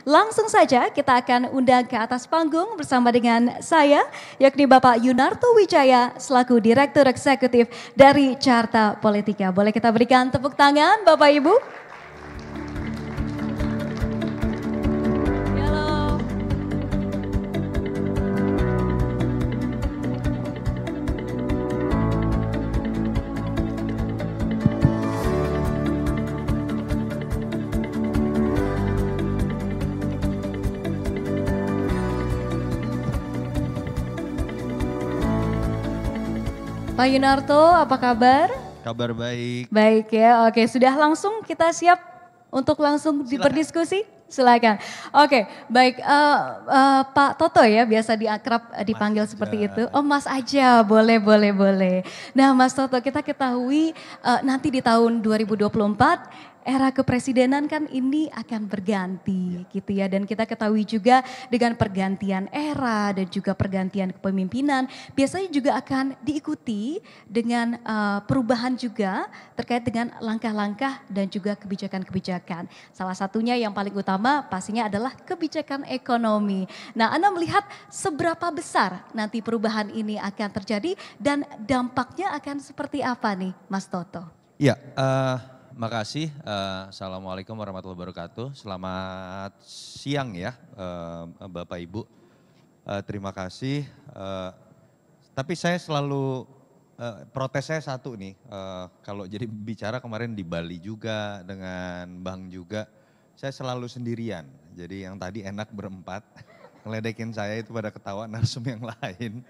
Langsung saja kita akan undang ke atas panggung bersama dengan saya, yakni Bapak Yunarto Wijaya selaku Direktur Eksekutif dari Carta Politika. Boleh kita berikan tepuk tangan Bapak Ibu? Halo. Pak Yunarto, apa kabar? Kabar baik. Baik ya, oke sudah langsung kita siap untuk langsung berdiskusi? Silakan. Oke, baik Pak Toto ya biasa diakrab dipanggil seperti itu. Oh Mas aja, boleh. Nah Mas Toto kita ketahui nanti di tahun 2024 era kepresidenan kan ini akan berganti gitu ya. Dan kita ketahui juga dengan pergantian era dan juga pergantian kepemimpinan biasanya juga akan diikuti dengan perubahan juga terkait dengan langkah-langkah dan juga kebijakan-kebijakan. Salah satunya yang paling utama pastinya adalah kebijakan ekonomi. Nah Anda melihat seberapa besar nanti perubahan ini akan terjadi dan dampaknya akan seperti apa nih Mas Toto? Ya, makasih. Assalamualaikum warahmatullahi wabarakatuh. Selamat siang ya Bapak Ibu. Terima kasih. Tapi saya selalu, protes saya satu nih. Kalau jadi bicara kemarin di Bali juga dengan Bang juga. Saya selalu sendirian. Jadi yang tadi enak berempat. Ngeledekin saya itu pada ketawa narsum yang lain.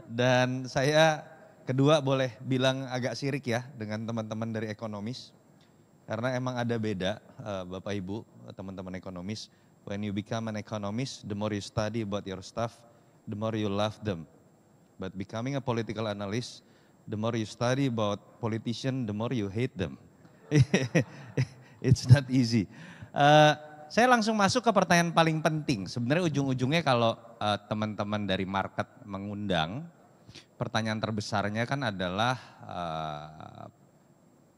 Dan saya kedua boleh bilang agak sirik ya dengan teman-teman dari ekonomis. Karena emang ada beda Bapak Ibu, teman-teman ekonomis. When you become an economist, the more you study about your stuff, the more you love them. But becoming a political analyst, the more you study about politician, the more you hate them. It's not easy. Saya langsung masuk ke pertanyaan paling penting. Sebenarnya ujung-ujungnya kalau teman-teman dari market mengundang, pertanyaan terbesarnya kan adalah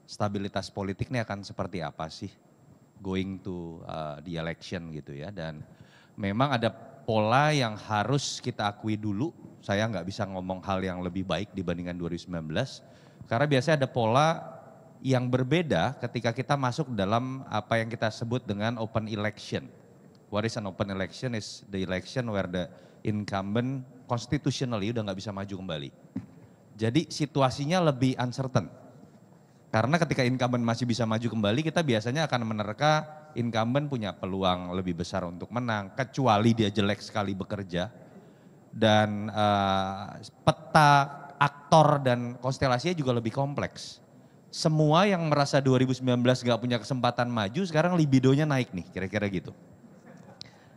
stabilitas politik ini akan seperti apa sih going to the election gitu ya. Dan memang ada pola yang harus kita akui dulu. Saya nggak bisa ngomong hal yang lebih baik dibandingkan 2019. Karena biasanya ada pola yang berbeda ketika kita masuk dalam apa yang kita sebut dengan open election. What is an open election? Is the election where the incumbent constitutionally udah nggak bisa maju kembali. Jadi situasinya lebih uncertain. Karena ketika incumbent masih bisa maju kembali, kita biasanya akan menerka incumbent punya peluang lebih besar untuk menang, kecuali dia jelek sekali bekerja. Dan peta, aktor dan konstelasinya juga lebih kompleks. Semua yang merasa 2019 gak punya kesempatan maju, sekarang libidonya naik nih, kira-kira gitu.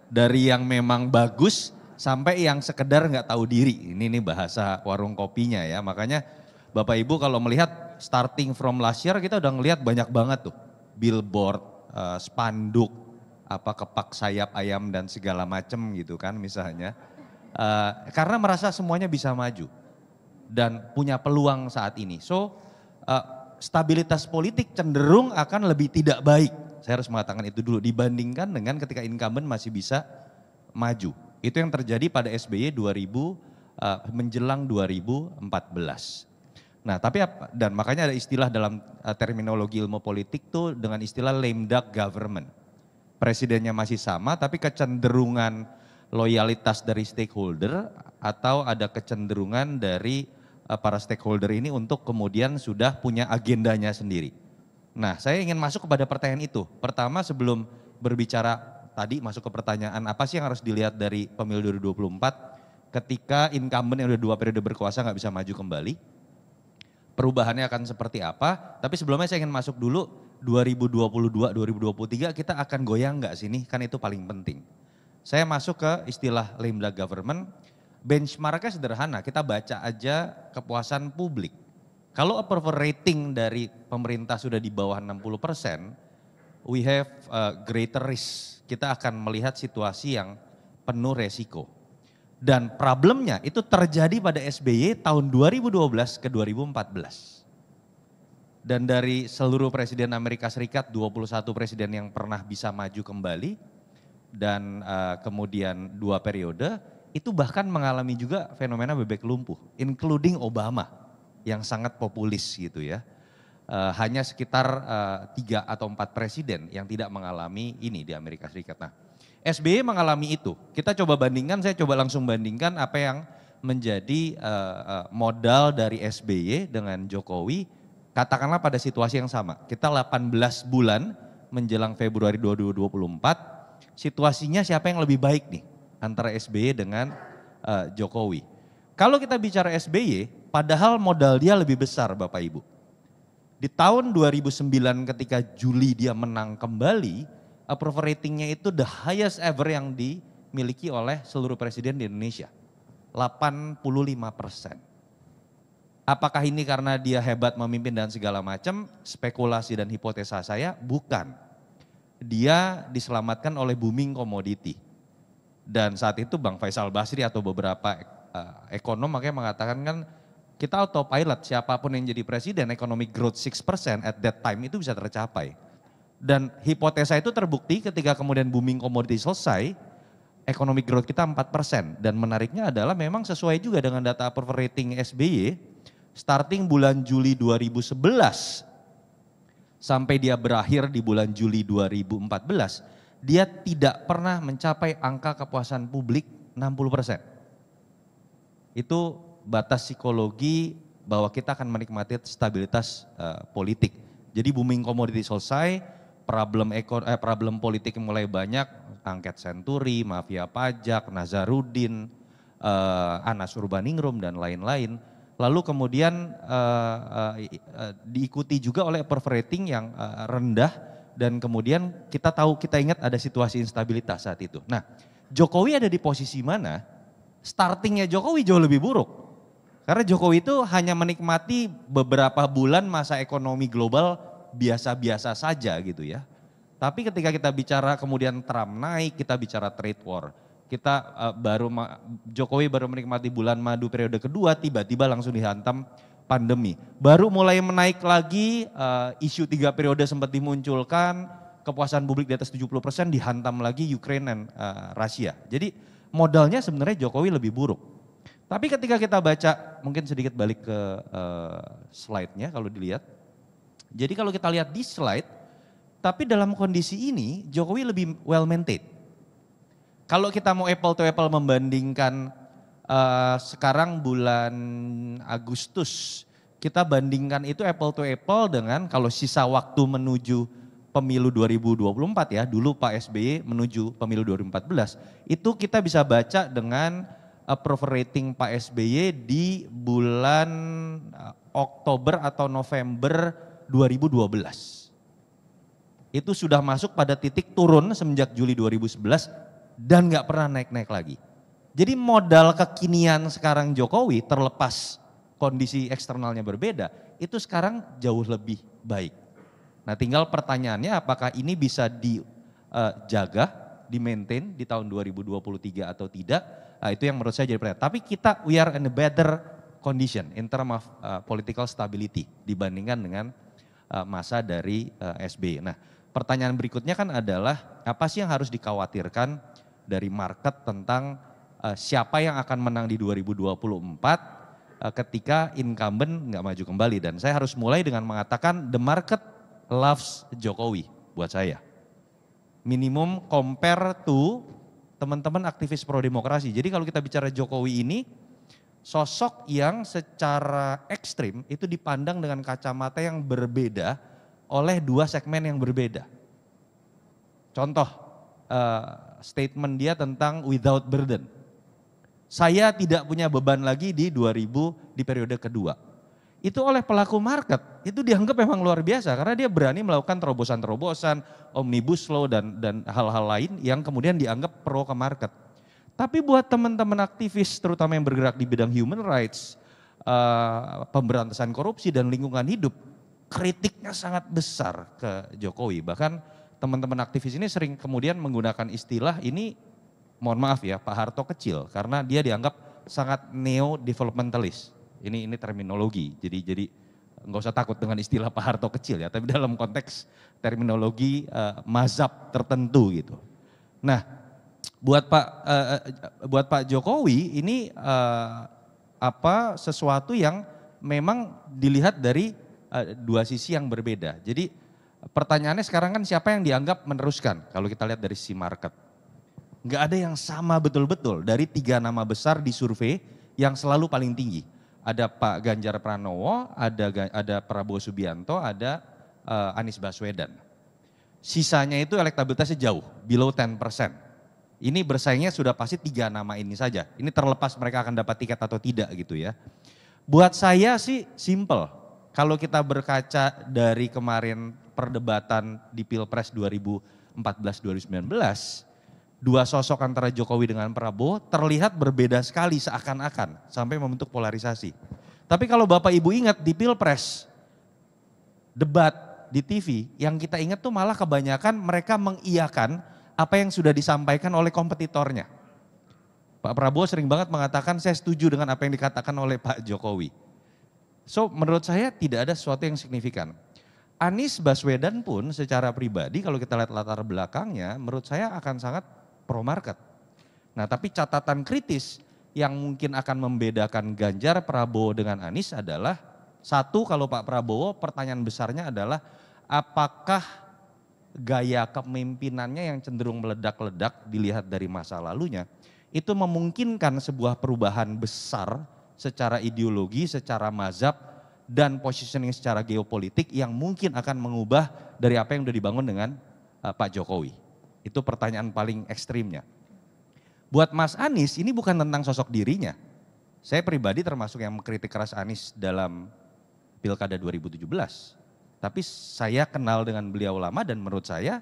Dari yang memang bagus, sampai yang sekedar nggak tahu diri. Ini bahasa warung kopinya ya. Makanya Bapak Ibu kalau melihat starting from last year kita udah ngelihat banyak banget tuh. Billboard, spanduk, kepak sayap ayam dan segala macem gitu kan misalnya. Karena merasa semuanya bisa maju. Dan punya peluang saat ini. So stabilitas politik cenderung akan lebih tidak baik. Saya harus mengatakan itu dulu dibandingkan dengan ketika incumbent masih bisa maju. Itu yang terjadi pada SBY menjelang 2014. Nah tapi dan makanya ada istilah dalam terminologi ilmu politik tuh dengan istilah lame duck government. Presidennya masih sama tapi kecenderungan loyalitas dari stakeholder atau ada kecenderungan dari para stakeholder ini untuk kemudian sudah punya agendanya sendiri. Nah saya ingin masuk kepada pertanyaan itu. Pertama sebelum berbicara tadi masuk ke pertanyaan apa sih yang harus dilihat dari pemilu 2024 ketika incumbent yang udah 2 periode berkuasa nggak bisa maju kembali. Perubahannya akan seperti apa. Tapi sebelumnya saya ingin masuk dulu 2022-2023 kita akan goyang nggak sih nih, kan itu paling penting. Saya masuk ke istilah lame duck government. Benchmarknya sederhana, kita baca aja kepuasan publik. Kalau approval rating dari pemerintah sudah di bawah 60%, we have greater risk. Kita akan melihat situasi yang penuh resiko. Dan problemnya itu terjadi pada SBY tahun 2012 ke 2014. Dan dari seluruh presiden Amerika Serikat, 21 presiden yang pernah bisa maju kembali dan kemudian 2 periode, itu bahkan mengalami juga fenomena bebek lumpuh, including Obama yang sangat populis gitu ya. Hanya sekitar 3 atau 4 presiden yang tidak mengalami ini di Amerika Serikat. Nah, SBY mengalami itu. Kita coba bandingkan, saya coba langsung bandingkan apa yang menjadi modal dari SBY dengan Jokowi. Katakanlah pada situasi yang sama, kita 18 bulan menjelang Februari 2024, situasinya siapa yang lebih baik nih antara SBY dengan Jokowi. Kalau kita bicara SBY, padahal modal dia lebih besar Bapak Ibu. Di tahun 2009 ketika Juli dia menang kembali, approval ratingnya itu the highest ever yang dimiliki oleh seluruh presiden di Indonesia, 85%. Apakah ini karena dia hebat memimpin dan segala macam? Spekulasi dan hipotesa saya bukan. Dia diselamatkan oleh booming komoditi. Dan saat itu Bang Faisal Basri atau beberapa ekonom makanya mengatakan kan kita autopilot, siapapun yang jadi presiden, economic growth 6% at that time itu bisa tercapai. Dan hipotesa itu terbukti ketika kemudian booming komoditi selesai, economic growth kita 4%. Dan menariknya adalah memang sesuai juga dengan data approval rating SBY, starting bulan Juli 2011 sampai dia berakhir di bulan Juli 2014, dia tidak pernah mencapai angka kepuasan publik 60%. Itu batas psikologi bahwa kita akan menikmati stabilitas politik. Jadi booming komoditi selesai, problem politik mulai banyak, angket Senturi, mafia pajak, Nazarudin, Anas Urbaningrum dan lain-lain. Lalu kemudian diikuti juga oleh approval rating yang rendah dan kemudian kita ingat ada situasi instabilitas saat itu. Nah, Jokowi ada di posisi mana? Startingnya Jokowi jauh lebih buruk. Karena Jokowi itu hanya menikmati beberapa bulan masa ekonomi global biasa-biasa saja gitu ya. Tapi ketika kita bicara kemudian Trump naik, kita bicara trade war. Jokowi baru menikmati bulan madu periode kedua, tiba-tiba langsung dihantam pandemi. Baru mulai menaik lagi, isu 3 periode sempat dimunculkan, kepuasan publik di atas 70% dihantam lagi Ukraine dan Rusia. Jadi modalnya sebenarnya Jokowi lebih buruk. Tapi ketika kita baca, mungkin sedikit balik ke slide-nya kalau dilihat. Jadi kalau kita lihat di slide, tapi dalam kondisi ini Jokowi lebih well maintained. Kalau kita mau apple to apple membandingkan sekarang bulan Agustus, kita bandingkan itu apple to apple dengan kalau sisa waktu menuju pemilu 2024 ya, dulu Pak SBY menuju pemilu 2014, itu kita bisa baca dengan approval rating Pak SBY di bulan Oktober atau November 2012. Itu sudah masuk pada titik turun semenjak Juli 2011, dan gak pernah naik-naik lagi. Jadi modal kekinian sekarang Jokowi terlepas kondisi eksternalnya berbeda, itu sekarang jauh lebih baik. Nah tinggal pertanyaannya apakah ini bisa dijaga, di-maintain di tahun 2023 atau tidak, nah, itu yang menurut saya jadi pertanyaan. Tapi we are in a better condition in terms of political stability dibandingkan dengan masa dari SBY. Nah pertanyaan berikutnya kan adalah apa sih yang harus dikhawatirkan dari market tentang siapa yang akan menang di 2024 ketika incumbent nggak maju kembali. Dan saya harus mulai dengan mengatakan the market loves Jokowi buat saya. Minimum compare to teman-teman aktivis pro demokrasi. Jadi kalau kita bicara Jokowi ini, sosok yang secara ekstrim itu dipandang dengan kacamata yang berbeda oleh 2 segmen yang berbeda. Contoh, statement dia tentang without burden. Saya tidak punya beban lagi di periode kedua. Itu oleh pelaku market, itu dianggap memang luar biasa karena dia berani melakukan terobosan-terobosan, omnibus law dan hal-hal lain yang kemudian dianggap pro ke market. Tapi buat teman-teman aktivis terutama yang bergerak di bidang human rights, pemberantasan korupsi dan lingkungan hidup, kritiknya sangat besar ke Jokowi. Bahkan teman-teman aktivis ini sering kemudian menggunakan istilah ini, mohon maaf ya, Pak Harto kecil karena dia dianggap sangat neo-developmentalist. Ini terminologi, jadi nggak usah takut dengan istilah Pak Harto kecil ya, tapi dalam konteks terminologi mazhab tertentu gitu. Nah, buat Pak Jokowi ini sesuatu yang memang dilihat dari dua sisi yang berbeda. Jadi pertanyaannya sekarang kan siapa yang dianggap meneruskan kalau kita lihat dari sisi market. Nggak ada yang sama betul-betul dari 3 nama besar di survei yang selalu paling tinggi. Ada Pak Ganjar Pranowo, ada Prabowo Subianto, ada Anies Baswedan. Sisanya itu elektabilitasnya jauh, below 10%. Ini bersaingnya sudah pasti 3 nama ini saja. Ini terlepas mereka akan dapat tiket atau tidak gitu ya. Buat saya sih simple. Kalau kita berkaca dari kemarin perdebatan di Pilpres 2014-2019, 2 sosok antara Jokowi dengan Prabowo terlihat berbeda sekali seakan-akan sampai membentuk polarisasi. Tapi kalau Bapak Ibu ingat di Pilpres, debat di TV, yang kita ingat tuh malah kebanyakan mereka mengiyakan apa yang sudah disampaikan oleh kompetitornya. Pak Prabowo sering banget mengatakan saya setuju dengan apa yang dikatakan oleh Pak Jokowi. So menurut saya tidak ada sesuatu yang signifikan. Anies Baswedan pun secara pribadi kalau kita lihat latar belakangnya menurut saya akan sangat pro market. Nah tapi catatan kritis yang mungkin akan membedakan Ganjar, Prabowo dengan Anies adalah satu, kalau Pak Prabowo pertanyaan besarnya adalah apakah gaya kepemimpinannya yang cenderung meledak-ledak dilihat dari masa lalunya itu memungkinkan sebuah perubahan besar secara ideologi, secara mazhab dan positioning secara geopolitik yang mungkin akan mengubah dari apa yang sudah dibangun dengan Pak Jokowi. Itu pertanyaan paling ekstrimnya. Buat Mas Anies ini bukan tentang sosok dirinya. Saya pribadi termasuk yang mengkritik keras Anies dalam Pilkada 2017. Tapi saya kenal dengan beliau lama dan menurut saya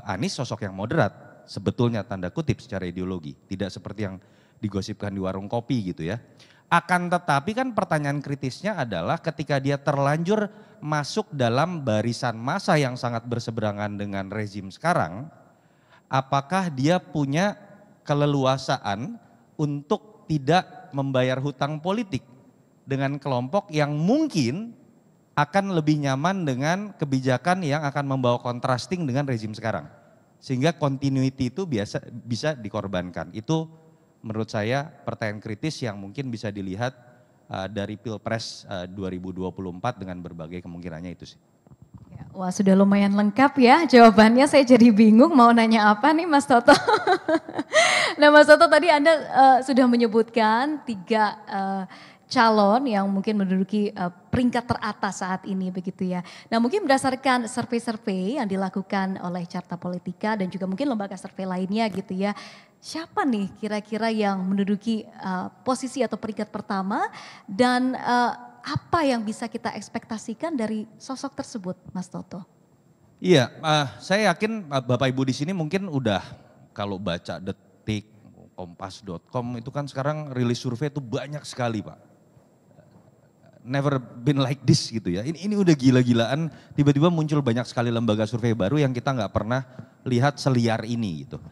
Anies sosok yang moderat. Sebetulnya tanda kutip secara ideologi. Tidak seperti yang digosipkan di warung kopi gitu ya. Akan tetapi kan pertanyaan kritisnya adalah ketika dia terlanjur masuk dalam barisan massa yang sangat berseberangan dengan rezim sekarang, apakah dia punya keleluasaan untuk tidak membayar hutang politik dengan kelompok yang mungkin akan lebih nyaman dengan kebijakan yang akan membawa kontrasting dengan rezim sekarang. Sehingga continuity itu bisa dikorbankan. Itu menurut saya pertanyaan kritis yang mungkin bisa dilihat dari Pilpres 2024 dengan berbagai kemungkinannya itu sih. Wah sudah lumayan lengkap ya jawabannya, saya jadi bingung mau nanya apa nih Mas Toto. Nah Mas Toto tadi Anda sudah menyebutkan 3 calon yang mungkin menduduki peringkat teratas saat ini begitu ya. Nah mungkin berdasarkan survei-survei yang dilakukan oleh Carta Politika dan juga mungkin lembaga survei lainnya gitu ya. Siapa nih kira-kira yang menduduki posisi atau peringkat pertama dan apa yang bisa kita ekspektasikan dari sosok tersebut Mas Toto? Iya, saya yakin Bapak Ibu di sini mungkin udah kalau baca Detik, Kompas.com itu kan sekarang rilis survei itu banyak sekali Pak. Never been like this gitu ya. Ini udah gila-gilaan, tiba-tiba muncul banyak sekali lembaga survei baru yang kita nggak pernah lihat seliar ini gitu.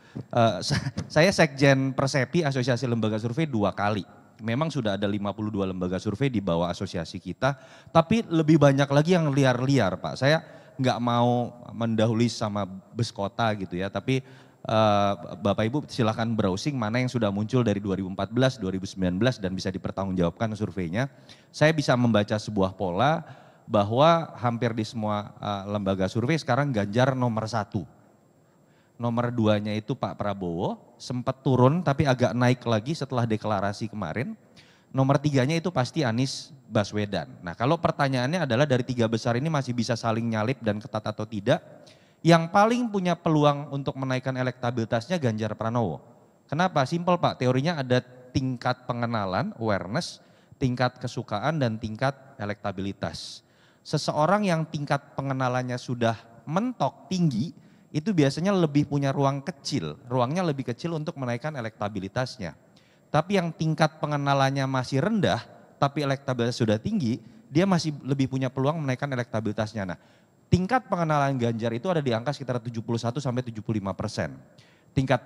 Saya Sekjen Persepi Asosiasi Lembaga Survei 2 kali. Memang sudah ada 52 lembaga survei di bawah asosiasi kita, tapi lebih banyak lagi yang liar-liar Pak. Saya nggak mau mendahului sama bus kota gitu ya, tapi Bapak Ibu silahkan browsing mana yang sudah muncul dari 2014, 2019 dan bisa dipertanggungjawabkan surveinya. Saya bisa membaca sebuah pola bahwa hampir di semua lembaga survei sekarang Ganjar nomor 1. Nomor 2-nya itu Pak Prabowo, sempat turun tapi agak naik lagi setelah deklarasi kemarin. Nomor 3-nya itu pasti Anies Baswedan. Nah kalau pertanyaannya adalah dari 3 besar ini masih bisa saling nyalip dan ketat atau tidak. Yang paling punya peluang untuk menaikkan elektabilitasnya Ganjar Pranowo. Kenapa? Simpel Pak, teorinya ada tingkat pengenalan, awareness, tingkat kesukaan dan tingkat elektabilitas. Seseorang yang tingkat pengenalannya sudah mentok tinggi, itu biasanya lebih punya ruang kecil, ruangnya lebih kecil untuk menaikkan elektabilitasnya. Tapi yang tingkat pengenalannya masih rendah, tapi elektabilitas sudah tinggi, dia masih lebih punya peluang menaikkan elektabilitasnya. Nah, tingkat pengenalan Ganjar itu ada di angka sekitar 71 sampai 75%. Tingkat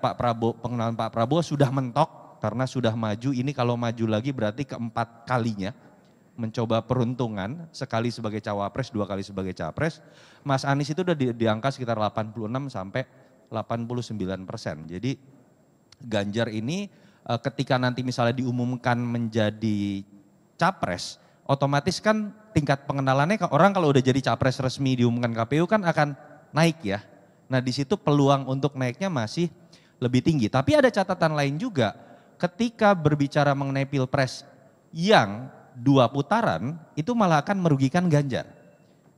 pengenalan Pak Prabowo sudah mentok karena sudah maju, ini kalau maju lagi berarti keempat kalinya. mencoba peruntungan, sekali sebagai cawapres, 2 kali sebagai capres. Mas Anies itu udah di angka sekitar 86 sampai 89%. Jadi Ganjar ini ketika nanti misalnya diumumkan menjadi capres, otomatis kan tingkat pengenalannya orang kalau udah jadi capres resmi diumumkan KPU kan akan naik ya. Nah di situ peluang untuk naiknya masih lebih tinggi. Tapi ada catatan lain juga, ketika berbicara mengenai pilpres yang 2 putaran itu malah akan merugikan Ganjar.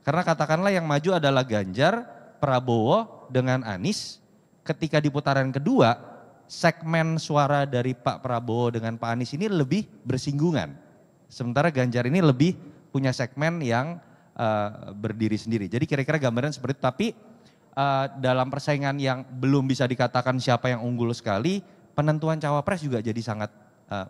Karena katakanlah yang maju adalah Ganjar, Prabowo dengan Anies, ketika di putaran kedua segmen suara dari Pak Prabowo dengan Pak Anies ini lebih bersinggungan. Sementara Ganjar ini lebih punya segmen yang berdiri sendiri. Jadi kira-kira gambaran seperti itu. Tapi dalam persaingan yang belum bisa dikatakan siapa yang unggul sekali, penentuan cawapres juga jadi sangat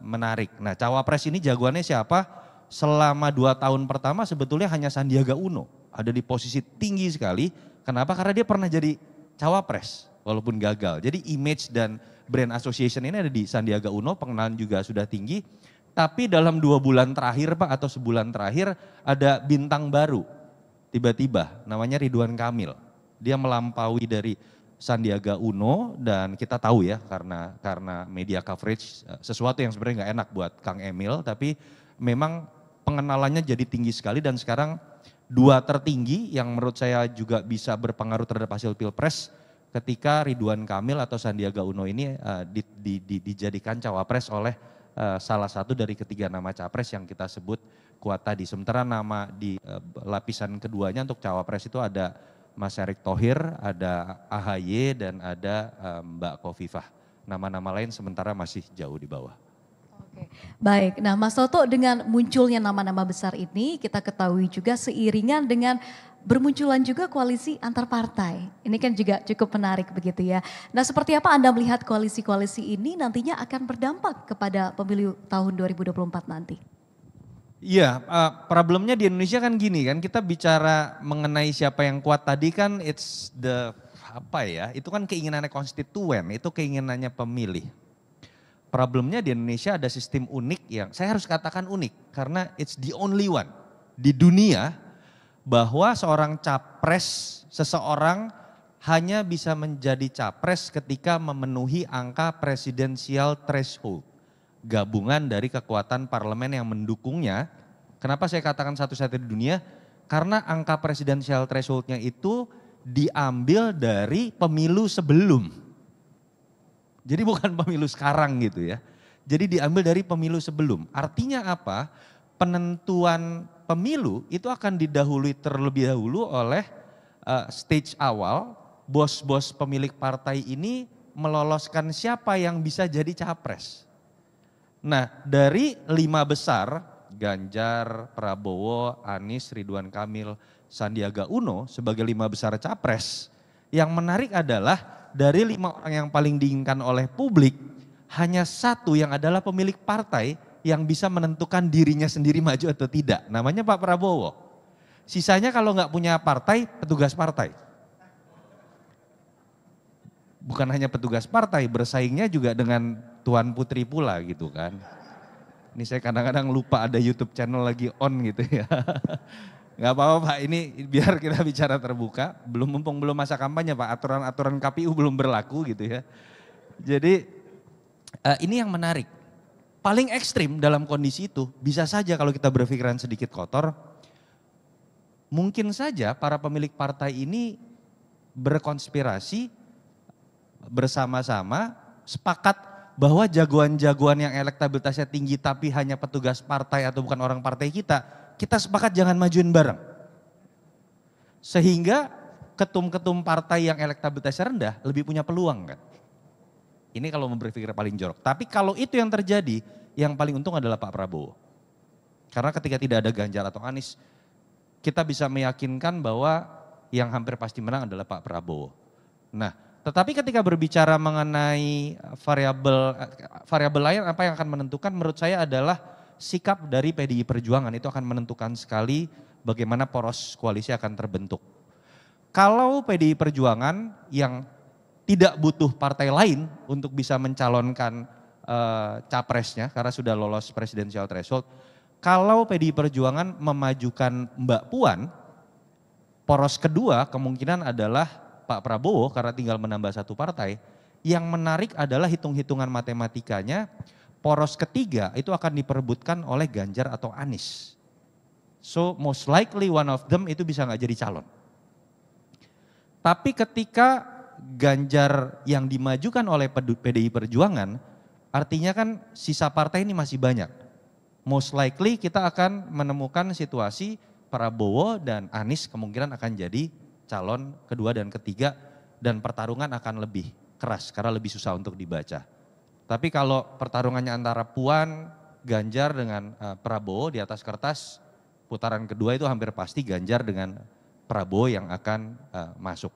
menarik. Nah cawapres ini jagoannya siapa? Selama 2 tahun pertama sebetulnya hanya Sandiaga Uno. Ada di posisi tinggi sekali. Kenapa? Karena dia pernah jadi cawapres walaupun gagal. Jadi image dan brand association ini ada di Sandiaga Uno, pengenalan juga sudah tinggi. Tapi dalam 2 bulan terakhir Pak atau sebulan terakhir ada bintang baru. Tiba-tiba namanya Ridwan Kamil. Dia melampaui dari Sandiaga Uno dan kita tahu ya karena media coverage sesuatu yang sebenarnya nggak enak buat Kang Emil, tapi memang pengenalannya jadi tinggi sekali dan sekarang 2 tertinggi yang menurut saya juga bisa berpengaruh terhadap hasil pilpres ketika Ridwan Kamil atau Sandiaga Uno ini dijadikan cawapres oleh salah satu dari ketiga nama capres yang kita sebut kuat tadi. Sementara nama di lapisan keduanya untuk cawapres itu ada Mas Erick Thohir, ada AHY dan ada Mbak Khofifah. Nama-nama lain sementara masih jauh di bawah. Oke, baik. Nah Mas Toto, dengan munculnya nama-nama besar ini kita ketahui juga seiringan dengan bermunculan juga koalisi antar partai. Ini kan juga cukup menarik begitu ya. Nah seperti apa Anda melihat koalisi-koalisi ini nantinya akan berdampak kepada pemilu tahun 2024 nanti? Iya, problemnya di Indonesia kan gini kan, kita bicara mengenai siapa yang kuat tadi kan it's the apa ya, itu kan keinginannya konstituen, itu keinginannya pemilih. Problemnya di Indonesia ada sistem unik yang saya harus katakan unik karena it's the only one di dunia bahwa seorang capres, seseorang hanya bisa menjadi capres ketika memenuhi angka presidensial threshold. Gabungan dari kekuatan parlemen yang mendukungnya. Kenapa saya katakan satu-satunya di dunia? Karena angka presidensial thresholdnya itu diambil dari pemilu sebelum. Jadi bukan pemilu sekarang gitu ya. Jadi diambil dari pemilu sebelum. Artinya apa? Penentuan pemilu itu akan didahului terlebih dahulu oleh stage awal. Bos-bos pemilik partai ini meloloskan siapa yang bisa jadi capres. Nah dari 5 besar, Ganjar, Prabowo, Anies, Ridwan Kamil, Sandiaga Uno sebagai 5 besar capres. Yang menarik adalah dari 5 orang yang paling diinginkan oleh publik, hanya 1 yang adalah pemilik partai yang bisa menentukan dirinya sendiri maju atau tidak. Namanya Pak Prabowo. Sisanya kalau nggak punya partai, petugas partai. Bukan hanya petugas partai, bersaingnya juga dengan Tuan Putri pula gitu kan. Ini saya kadang-kadang lupa ada YouTube channel lagi on gitu ya. Gak apa-apa Pak, ini biar kita bicara terbuka. Mumpung belum masa kampanye Pak, aturan-aturan KPU belum berlaku gitu ya. Jadi ini yang menarik. Paling ekstrim dalam kondisi itu, bisa saja kalau kita berpikiran sedikit kotor, mungkin saja para pemilik partai ini berkonspirasi bersama-sama sepakat bahwa jagoan-jagoan yang elektabilitasnya tinggi tapi hanya petugas partai atau bukan orang partai kita sepakat jangan majuin bareng. Sehingga ketum-ketum partai yang elektabilitasnya rendah lebih punya peluang kan. Ini kalau berpikir paling jorok. Tapi kalau itu yang terjadi, yang paling untung adalah Pak Prabowo. Karena ketika tidak ada Ganjar atau Anies, kita bisa meyakinkan bahwa yang hampir pasti menang adalah Pak Prabowo. Nah, tetapi ketika berbicara mengenai variabel lain apa yang akan menentukan menurut saya adalah sikap dari PDI Perjuangan itu akan menentukan sekali bagaimana poros koalisi akan terbentuk. Kalau PDI Perjuangan yang tidak butuh partai lain untuk bisa mencalonkan capresnya karena sudah lolos presidensial threshold, kalau PDI Perjuangan memajukan Mbak Puan, poros kedua kemungkinan adalah Pak Prabowo karena tinggal menambah satu partai. Yang menarik adalah hitung-hitungan matematikanya, poros ketiga itu akan diperebutkan oleh Ganjar atau Anies. So most likely one of them itu bisa nggak jadi calon. Tapi ketika Ganjar yang dimajukan oleh PDI Perjuangan, artinya kan sisa partai ini masih banyak. Most likely kita akan menemukan situasi Prabowo dan Anies kemungkinan akan jadi calon kedua dan ketiga dan pertarungan akan lebih keras karena lebih susah untuk dibaca. Tapi kalau pertarungannya antara Puan, Ganjar dengan Prabowo di atas kertas, putaran kedua itu hampir pasti Ganjar dengan Prabowo yang akan masuk.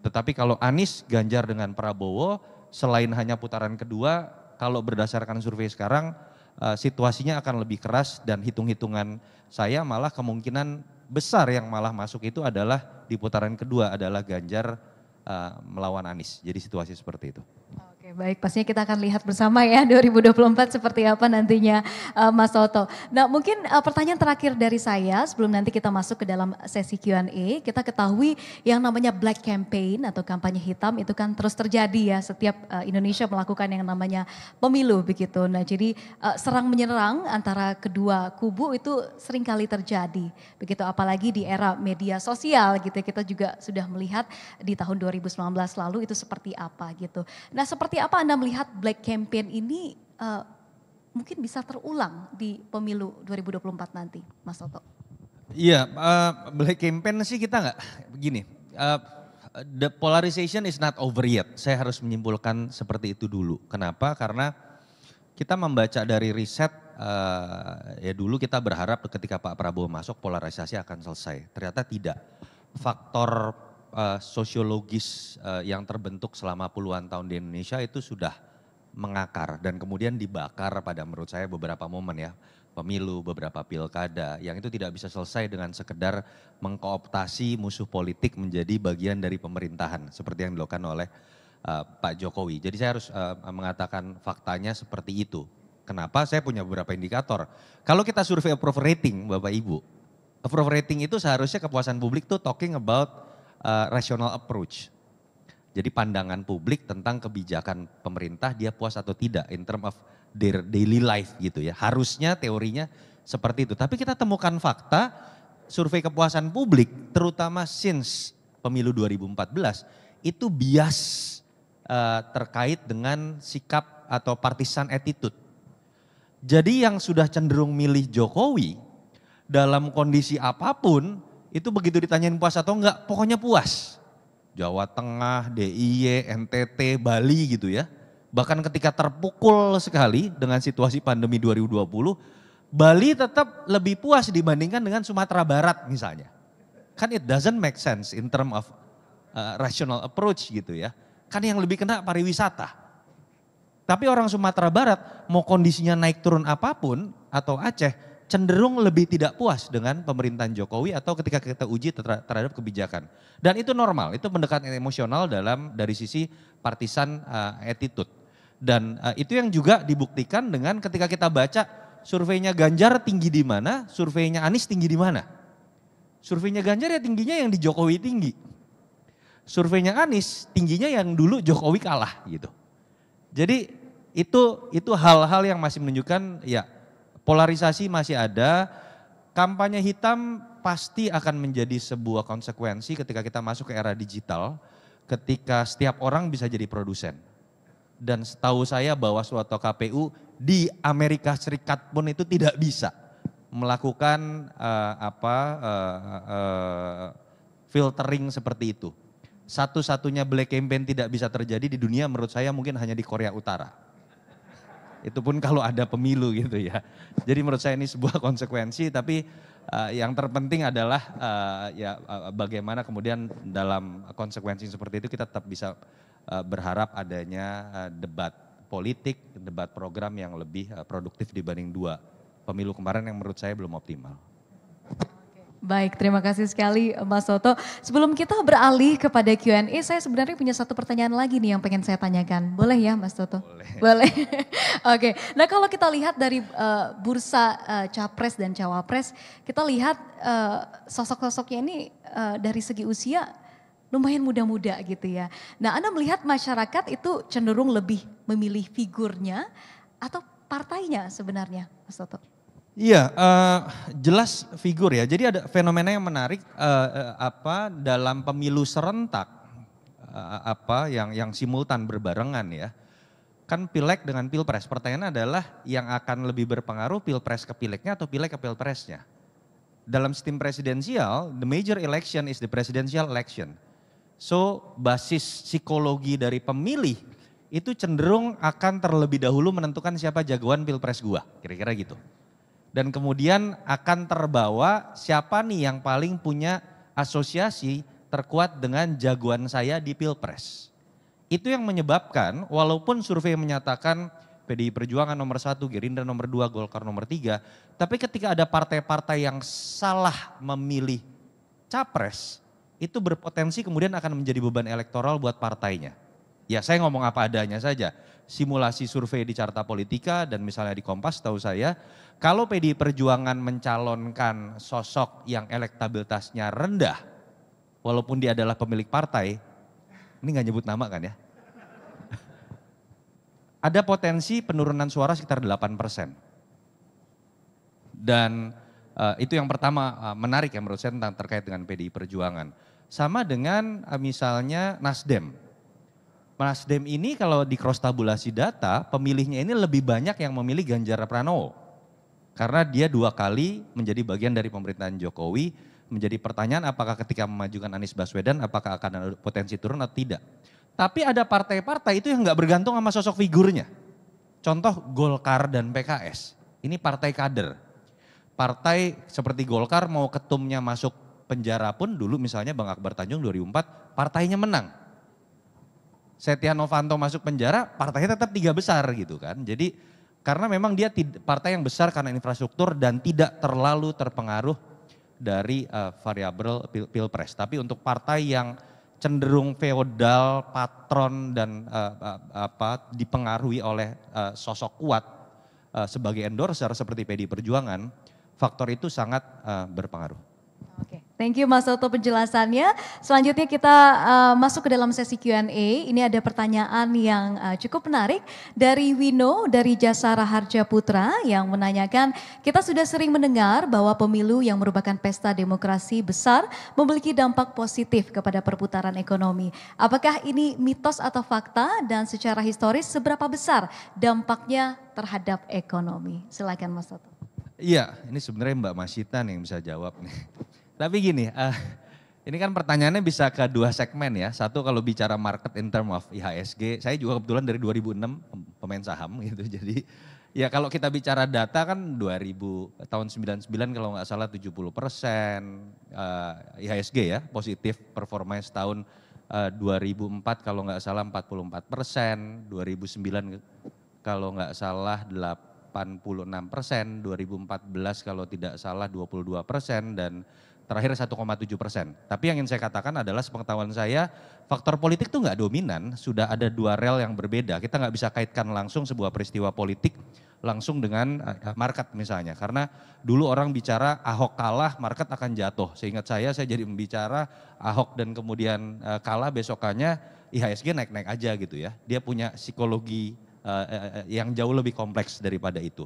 Tetapi kalau Anies, Ganjar dengan Prabowo, selain hanya putaran kedua, kalau berdasarkan survei sekarang, situasinya akan lebih keras dan hitung-hitungan saya malah kemungkinan besar yang malah masuk itu adalah di putaran kedua adalah Ganjar melawan Anies. Jadi situasi seperti itu. Oke, baik, pastinya kita akan lihat bersama ya 2024 seperti apa nantinya Mas Toto. Nah mungkin pertanyaan terakhir dari saya sebelum nanti kita masuk ke dalam sesi Q&A, kita ketahui yang namanya Black Campaign atau kampanye hitam itu kan terus terjadi ya setiap Indonesia melakukan yang namanya pemilu begitu. Nah jadi serang menyerang antara kedua kubu itu seringkali terjadi begitu, apalagi di era media sosial gitu, kita juga sudah melihat di tahun 2019 lalu itu seperti apa gitu. Nah seperti apa Anda melihat Black Campaign ini mungkin bisa terulang di pemilu 2024 nanti, Mas Toto? Iya, Black Campaign sih kita nggak begini. The polarization is not over yet. Saya harus menyimpulkan seperti itu dulu. Kenapa? Karena kita membaca dari riset, ya dulu kita berharap ketika Pak Prabowo masuk polarisasi akan selesai. Ternyata tidak. Faktor sosiologis yang terbentuk selama puluhan tahun di Indonesia itu sudah mengakar dan kemudian dibakar pada menurut saya beberapa momen ya. Pemilu, beberapa pilkada yang itu tidak bisa selesai dengan sekedar mengkooptasi musuh politik menjadi bagian dari pemerintahan seperti yang dilakukan oleh Pak Jokowi. Jadi saya harus mengatakan faktanya seperti itu. Kenapa? Saya punya beberapa indikator. Kalau kita survei approval rating Bapak Ibu, approval rating itu seharusnya kepuasan publik tuh talking about rational approach. Jadi pandangan publik tentang kebijakan pemerintah dia puas atau tidak in term of their daily life gitu ya. Harusnya teorinya seperti itu. Tapi kita temukan fakta survei kepuasan publik terutama since pemilu 2014 itu bias terkait dengan sikap atau partisan attitude. Jadi yang sudah cenderung milih Jokowi dalam kondisi apapun itu begitu ditanyain puas atau enggak, pokoknya puas. Jawa Tengah, DIY, NTT, Bali gitu ya. Bahkan ketika terpukul sekali dengan situasi pandemi 2020, Bali tetap lebih puas dibandingkan dengan Sumatera Barat misalnya. Kan it doesn't make sense in term of rational approach gitu ya. Kan yang lebih kena pariwisata. Tapi orang Sumatera Barat mau kondisinya naik turun apapun atau Aceh, cenderung lebih tidak puas dengan pemerintahan Jokowi atau ketika kita uji terhadap kebijakan. Dan itu normal, itu pendekatan emosional dari sisi partisan attitude. Dan itu yang juga dibuktikan dengan ketika kita baca surveinya Ganjar tinggi di mana, surveinya Anies tinggi di mana. Surveinya Ganjar ya tingginya yang di Jokowi tinggi. Surveinya Anies tingginya yang dulu Jokowi kalah gitu. Jadi itu hal-hal yang masih menunjukkan ya polarisasi masih ada, kampanye hitam pasti akan menjadi sebuah konsekuensi ketika kita masuk ke era digital, ketika setiap orang bisa jadi produsen. Dan setahu saya bahwa suatu KPU di Amerika Serikat pun itu tidak bisa melakukan filtering seperti itu. Satu-satunya black campaign tidak bisa terjadi di dunia menurut saya mungkin hanya di Korea Utara. Itu pun kalau ada pemilu gitu ya. Jadi menurut saya ini sebuah konsekuensi tapi yang terpenting adalah bagaimana kemudian dalam konsekuensi seperti itu kita tetap bisa berharap adanya debat politik, debat program yang lebih produktif dibanding dua pemilu kemarin yang menurut saya belum optimal. Baik, terima kasih sekali Mas Toto. Sebelum kita beralih kepada Q&A, saya sebenarnya punya satu pertanyaan lagi nih yang pengen saya tanyakan. Boleh ya Mas Toto? Boleh. Boleh. Oke, nah kalau kita lihat dari bursa Capres dan Cawapres, kita lihat sosok-sosoknya ini dari segi usia lumayan muda-muda gitu ya. Nah Anda melihat masyarakat itu cenderung lebih memilih figurnya atau partainya sebenarnya Mas Toto? Iya, jelas figur ya. Jadi ada fenomena yang menarik dalam pemilu serentak yang simultan berbarengan ya. Kan pileg dengan pilpres. Pertanyaannya adalah yang akan lebih berpengaruh pilpres ke pilegnya atau pileg ke pilpresnya. Dalam sistem presidensial, the major election is the presidential election. So basis psikologi dari pemilih itu cenderung akan terlebih dahulu menentukan siapa jagoan pilpres gua, kira-kira gitu. Dan kemudian akan terbawa siapa nih yang paling punya asosiasi terkuat dengan jagoan saya di pilpres. Itu yang menyebabkan walaupun survei menyatakan PDI Perjuangan nomor 1, Gerindra nomor 2, Golkar nomor 3. Tapi ketika ada partai-partai yang salah memilih capres, itu berpotensi kemudian akan menjadi beban elektoral buat partainya. Ya saya ngomong apa adanya saja. Simulasi survei di Carta Politika dan misalnya di Kompas tahu saya, kalau PDI Perjuangan mencalonkan sosok yang elektabilitasnya rendah, walaupun dia adalah pemilik partai, ini nggak nyebut nama kan ya, ada potensi penurunan suara sekitar 8%. Dan itu yang pertama menarik ya menurut saya tentang terkait dengan PDI Perjuangan. Sama dengan misalnya Nasdem. Nasdem ini kalau di cross tabulasi data, pemilihnya ini lebih banyak yang memilih Ganjar Pranowo. Karena dia 2 kali menjadi bagian dari pemerintahan Jokowi, menjadi pertanyaan apakah ketika memajukan Anies Baswedan apakah akan ada potensi turun atau tidak. Tapi ada partai-partai itu yang nggak bergantung sama sosok figurnya. Contoh Golkar dan PKS, ini partai kader. Partai seperti Golkar mau ketumnya masuk penjara pun dulu misalnya Bang Akbar Tanjung 2004 partainya menang. Setia Novanto masuk penjara, partainya tetap 3 besar gitu kan. Jadi karena memang dia partai yang besar karena infrastruktur dan tidak terlalu terpengaruh dari variabel pilpres. Tapi untuk partai yang cenderung feodal, patron dan dipengaruhi oleh sosok kuat sebagai endorser seperti PDI Perjuangan, faktor itu sangat berpengaruh. Oke, thank you Mas Toto penjelasannya. Selanjutnya kita masuk ke dalam sesi Q&A. Ini ada pertanyaan yang cukup menarik dari Wino dari Jasara Harja Putra yang menanyakan, kita sudah sering mendengar bahwa pemilu yang merupakan pesta demokrasi besar memiliki dampak positif kepada perputaran ekonomi. Apakah ini mitos atau fakta dan secara historis seberapa besar dampaknya terhadap ekonomi? Silakan Mas Toto. Iya, ini sebenarnya Mbak Masita nih yang bisa jawab nih. Tapi gini, ini kan pertanyaannya bisa ke 2 segmen ya. Satu kalau bicara market in term of IHSG, saya juga kebetulan dari 2006 pemain saham gitu. Jadi ya kalau kita bicara data kan tahun 99 kalau nggak salah 70% IHSG ya, positif performanya setahun. 2004 kalau nggak salah 44%, 2009 kalau nggak salah 86%, 2014 kalau tidak salah 22% dan terakhir 1,7%. Tapi yang ingin saya katakan adalah sepengetahuan saya faktor politik itu nggak dominan, sudah ada 2 rel yang berbeda. Kita nggak bisa kaitkan langsung sebuah peristiwa politik langsung dengan market misalnya. Karena dulu orang bicara Ahok kalah, market akan jatuh. Seingat saya jadi membicara Ahok dan kemudian kalah besokannya IHSG naik-naik aja gitu ya. Dia punya psikologi yang jauh lebih kompleks daripada itu.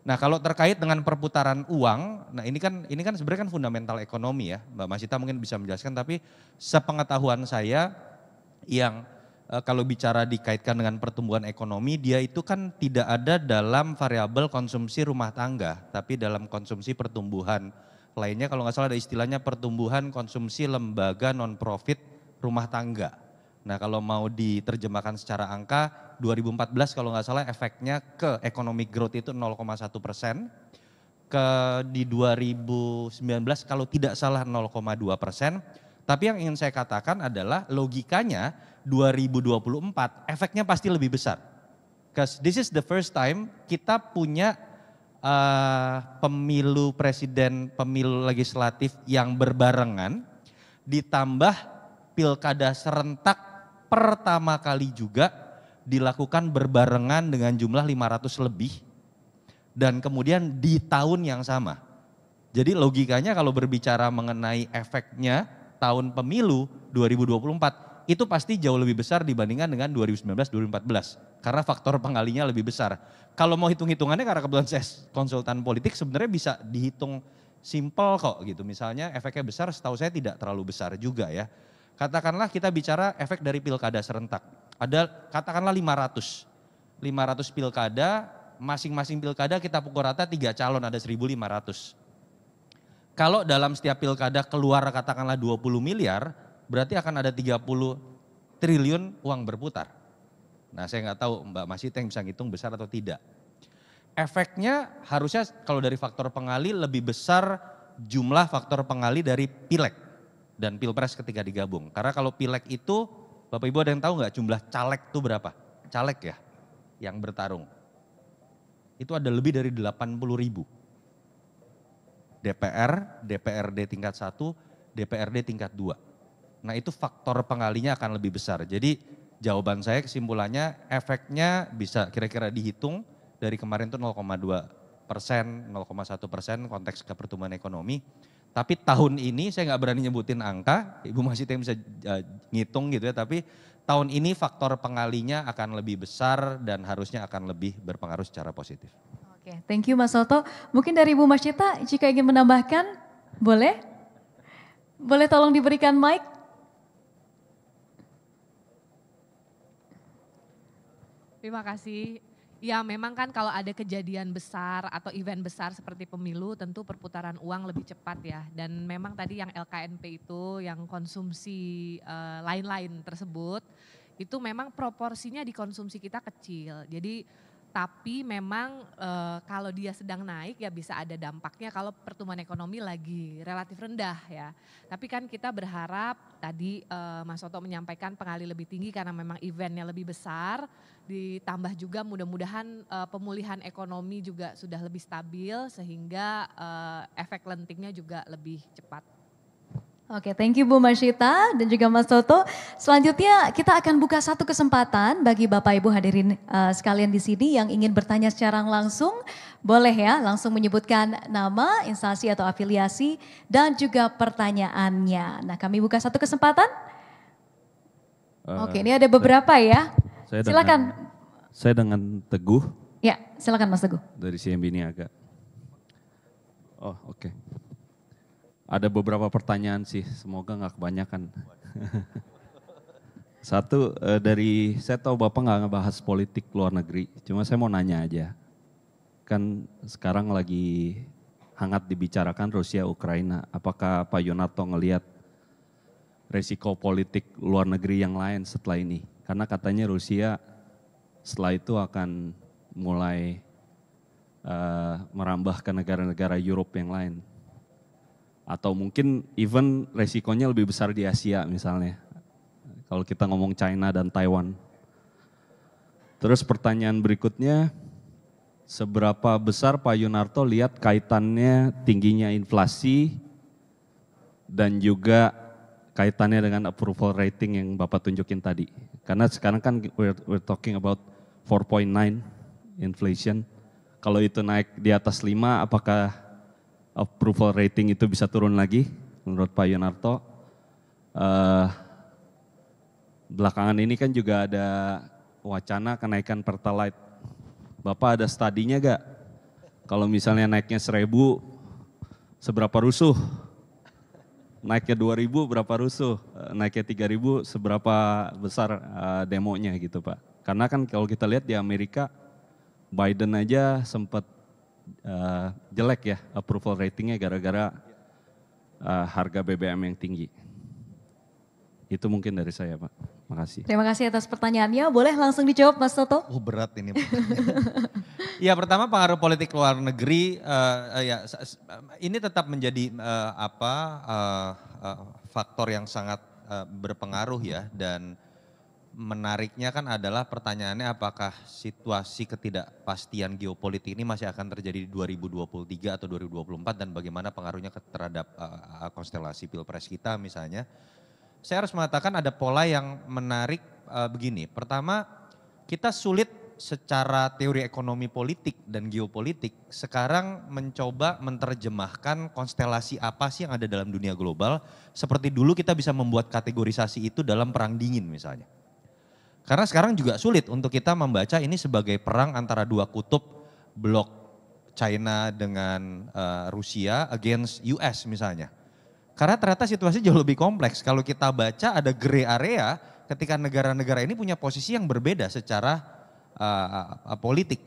Nah kalau terkait dengan perputaran uang, nah ini kan sebenarnya kan fundamental ekonomi ya, Mbak Masita mungkin bisa menjelaskan, tapi sepengetahuan saya yang kalau bicara dikaitkan dengan pertumbuhan ekonomi, dia itu kan tidak ada dalam variabel konsumsi rumah tangga, tapi dalam konsumsi pertumbuhan lainnya, kalau nggak salah ada istilahnya pertumbuhan konsumsi lembaga non-profit rumah tangga. Nah kalau mau diterjemahkan secara angka, 2014 kalau nggak salah efeknya ke economic growth itu 0,1%, di 2019 kalau tidak salah 0,2%, tapi yang ingin saya katakan adalah logikanya 2024 efeknya pasti lebih besar. Because this is the first time kita punya pemilu presiden, pemilu legislatif yang berbarengan, ditambah pilkada serentak pertama kali juga dilakukan berbarengan dengan jumlah 500 lebih, dan kemudian di tahun yang sama. Jadi logikanya kalau berbicara mengenai efeknya tahun pemilu 2024 itu pasti jauh lebih besar dibandingkan dengan 2019-2014 karena faktor pengalinya lebih besar. Kalau mau hitung-hitungannya karena kebetulan saya konsultan politik sebenarnya bisa dihitung simpel kok gitu. Misalnya efeknya besar, setahu saya tidak terlalu besar juga ya. Katakanlah kita bicara efek dari pilkada serentak. Ada katakanlah 500 pilkada, masing-masing pilkada kita pukul rata 3 calon, ada 1.500. Kalau dalam setiap pilkada keluar katakanlah 20 miliar, berarti akan ada 30 triliun uang berputar. Nah saya nggak tahu Mbak Masita yang bisa ngitung besar atau tidak. Efeknya harusnya kalau dari faktor pengali lebih besar jumlah faktor pengali dari pileg dan pilpres ketika digabung. Karena kalau pileg itu, Bapak Ibu ada yang tahu nggak jumlah caleg itu berapa? Caleg ya yang bertarung. Itu ada lebih dari 80.000. DPR, DPRD tingkat 1, DPRD tingkat 2. Nah itu faktor pengalinya akan lebih besar. Jadi jawaban saya kesimpulannya efeknya bisa kira-kira dihitung dari kemarin itu 0,2%, 0,1% konteks kepertumbuhan ekonomi. Tapi tahun ini saya nggak berani nyebutin angka, Ibu Masita yang bisa ngitung gitu ya. Tapi tahun ini faktor pengalinya akan lebih besar dan harusnya akan lebih berpengaruh secara positif. Oke, thank you Mas Toto. Mungkin dari Ibu Masita jika ingin menambahkan, boleh? Boleh tolong diberikan mic? Terima kasih. Ya memang kan kalau ada kejadian besar atau event besar seperti pemilu tentu perputaran uang lebih cepat ya. Dan memang tadi yang LKNP itu yang konsumsi lain-lain tersebut itu memang proporsinya di konsumsi kita kecil. Jadi tapi memang kalau dia sedang naik ya bisa ada dampaknya kalau pertumbuhan ekonomi lagi relatif rendah ya. Tapi kan kita berharap tadi Mas Toto menyampaikan pengali lebih tinggi karena memang eventnya lebih besar. Ditambah juga mudah-mudahan pemulihan ekonomi juga sudah lebih stabil sehingga efek lentingnya juga lebih cepat. Oke, thank you Bu Masita dan juga Mas Toto. Selanjutnya kita akan buka satu kesempatan bagi Bapak Ibu hadirin sekalian di sini yang ingin bertanya secara langsung. Boleh ya langsung menyebutkan nama, instansi atau afiliasi dan juga pertanyaannya. Nah kami buka satu kesempatan. Oke, ini ada beberapa ya. Silakan. Saya dengan Teguh. Ya, silakan Mas Teguh. Dari CMB Niaga. Oh oke. Ada beberapa pertanyaan sih, semoga nggak kebanyakan. Satu, saya tahu Bapak nggak ngebahas politik luar negeri, cuma saya mau nanya aja. Kan sekarang lagi hangat dibicarakan Rusia-Ukraina, apakah Pak Yunarto ngelihat resiko politik luar negeri yang lain setelah ini? Karena katanya Rusia setelah itu akan mulai merambah ke negara-negara Eropa yang lain. Atau mungkin even resikonya lebih besar di Asia misalnya. Kalau kita ngomong China dan Taiwan. Terus pertanyaan berikutnya, seberapa besar Pak Yunarto lihat kaitannya tingginya inflasi dan juga kaitannya dengan approval rating yang Bapak tunjukin tadi. Karena sekarang kan we're talking about 4.9 inflation. Kalau itu naik di atas 5, apakah approval rating itu bisa turun lagi menurut Pak Yunarto? Belakangan ini kan juga ada wacana kenaikan Pertalite. Bapak ada studinya gak? Kalau misalnya naiknya 1.000, seberapa rusuh? Naiknya 2.000 berapa rusuh? Naiknya 3.000 seberapa besar demonya gitu Pak? Karena kan kalau kita lihat di Amerika, Biden aja sempat jelek ya approval ratingnya gara-gara harga BBM yang tinggi. Itu mungkin dari saya Pak, makasih. Terima kasih atas pertanyaannya, boleh langsung dijawab Mas Toto? Oh berat ini. Ya pertama pengaruh politik luar negeri, ini tetap menjadi faktor yang sangat berpengaruh ya. Dan menariknya kan adalah pertanyaannya apakah situasi ketidakpastian geopolitik ini masih akan terjadi di 2023 atau 2024 dan bagaimana pengaruhnya terhadap konstelasi pilpres kita misalnya. Saya harus mengatakan ada pola yang menarik begini. Pertama, kita sulit secara teori ekonomi politik dan geopolitik sekarang mencoba menerjemahkan konstelasi apa sih yang ada dalam dunia global. Seperti dulu kita bisa membuat kategorisasi itu dalam perang dingin misalnya. Karena sekarang juga sulit untuk kita membaca ini sebagai perang antara dua kutub, blok China dengan Rusia against US misalnya. Karena ternyata situasi jauh lebih kompleks. Kalau kita baca ada gray area ketika negara-negara ini punya posisi yang berbeda secara politik.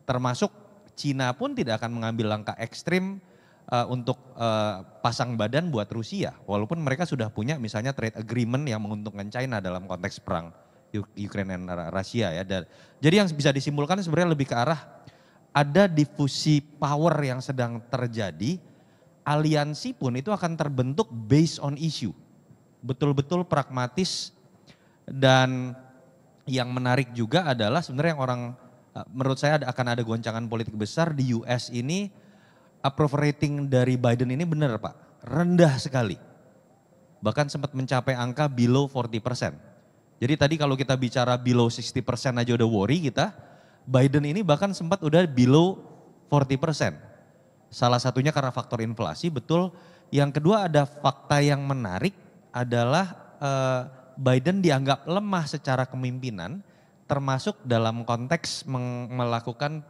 Termasuk Cina pun tidak akan mengambil langkah ekstrim untuk pasang badan buat Rusia. Walaupun mereka sudah punya misalnya trade agreement yang menguntungkan China dalam konteks perang Ukraina dan Rusia ya. Jadi yang bisa disimpulkan sebenarnya lebih ke arah ada difusi power yang sedang terjadi. Aliansi pun itu akan terbentuk based on issue. Betul-betul pragmatis dan yang menarik juga adalah sebenarnya yang orang menurut saya akan ada goncangan politik besar di US ini. Approval rating dari Biden ini benar Pak, rendah sekali. Bahkan sempat mencapai angka below 40%. Jadi tadi kalau kita bicara below 60% aja udah worry kita, Biden ini bahkan sempat udah below 40%. Salah satunya karena faktor inflasi, betul. Yang kedua ada fakta yang menarik adalah Biden dianggap lemah secara kepemimpinan, termasuk dalam konteks melakukan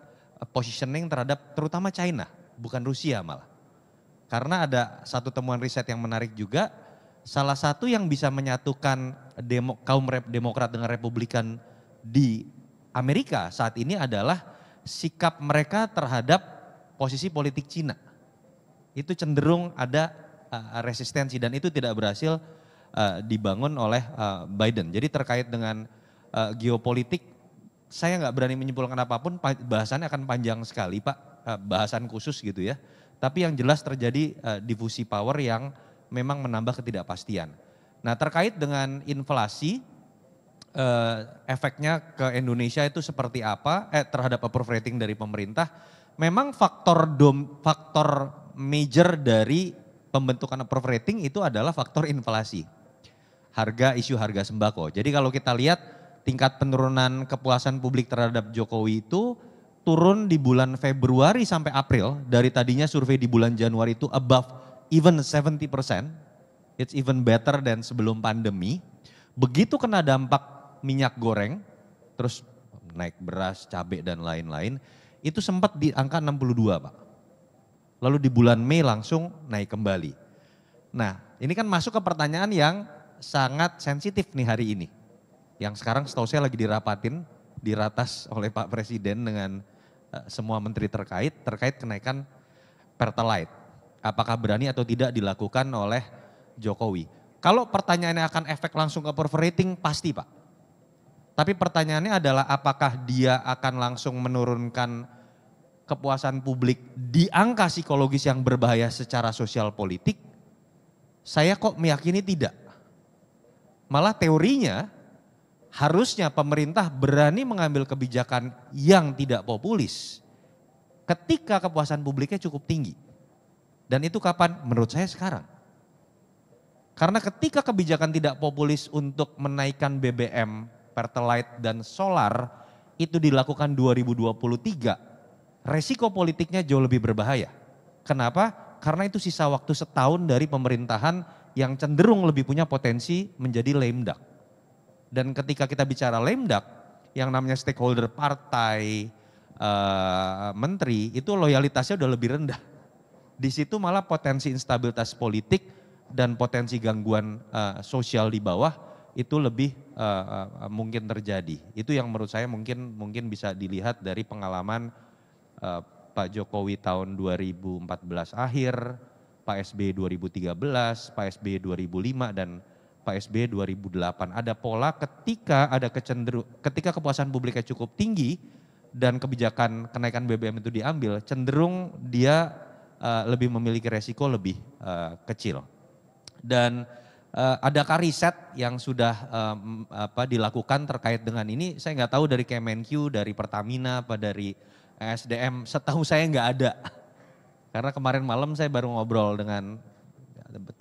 positioning terhadap terutama China, bukan Rusia malah. Karena ada satu temuan riset yang menarik juga, salah satu yang bisa menyatukan kaum Demokrat dengan Republikan di Amerika saat ini adalah sikap mereka terhadap posisi politik Cina. Itu cenderung ada resistensi dan itu tidak berhasil dibangun oleh Biden. Jadi terkait dengan geopolitik, saya nggak berani menyimpulkan apapun, bahasannya akan panjang sekali Pak, bahasan khusus gitu ya. Tapi yang jelas terjadi difusi power yang memang menambah ketidakpastian. Nah terkait dengan inflasi, efeknya ke Indonesia itu seperti apa terhadap approval rating dari pemerintah. Memang faktor major dari pembentukan approval rating itu adalah faktor inflasi. Isu harga sembako. Jadi kalau kita lihat tingkat penurunan kepuasan publik terhadap Jokowi itu turun di bulan Februari sampai April. Dari tadinya survei di bulan Januari itu above even 70%. It's even better than sebelum pandemi. Begitu kena dampak minyak goreng, terus naik beras, cabai dan lain-lain. Itu sempat di angka 62 Pak. Lalu di bulan Mei langsung naik kembali. Nah ini kan masuk ke pertanyaan yang sangat sensitif nih hari ini. Yang sekarang setahu saya lagi diratas oleh Pak Presiden dengan semua menteri terkait kenaikan Pertalite. Apakah berani atau tidak dilakukan oleh Jokowi. Kalau pertanyaannya akan efek langsung ke approval rating pasti Pak. Tapi pertanyaannya adalah apakah dia akan langsung menurunkan kepuasan publik di angka psikologis yang berbahaya secara sosial politik? Saya kok meyakini tidak. Malah teorinya harusnya pemerintah berani mengambil kebijakan yang tidak populis ketika kepuasan publiknya cukup tinggi. Dan itu kapan? Menurut saya sekarang. Karena ketika kebijakan tidak populis untuk menaikkan BBM, Pertalite dan solar itu dilakukan 2023, resiko politiknya jauh lebih berbahaya. Kenapa? Karena itu sisa waktu setahun dari pemerintahan yang cenderung lebih punya potensi menjadi lame duck. Dan ketika kita bicara lame duck, yang namanya stakeholder partai, menteri, itu loyalitasnya udah lebih rendah. Di situ malah potensi instabilitas politik dan potensi gangguan sosial di bawah itu lebih mungkin terjadi. Itu yang menurut saya mungkin bisa dilihat dari pengalaman Pak Jokowi tahun 2014 akhir, Pak SBY 2013, Pak SBY 2005 dan Pak SBY 2008. Ada pola ketika kepuasan publiknya cukup tinggi dan kebijakan kenaikan BBM itu diambil, cenderung dia lebih memiliki resiko lebih kecil. Dan adakah riset yang sudah dilakukan terkait dengan ini? Saya nggak tahu dari Kemenq, dari Pertamina, apa dari SDM. Setahu saya nggak ada. Karena kemarin malam saya baru ngobrol dengan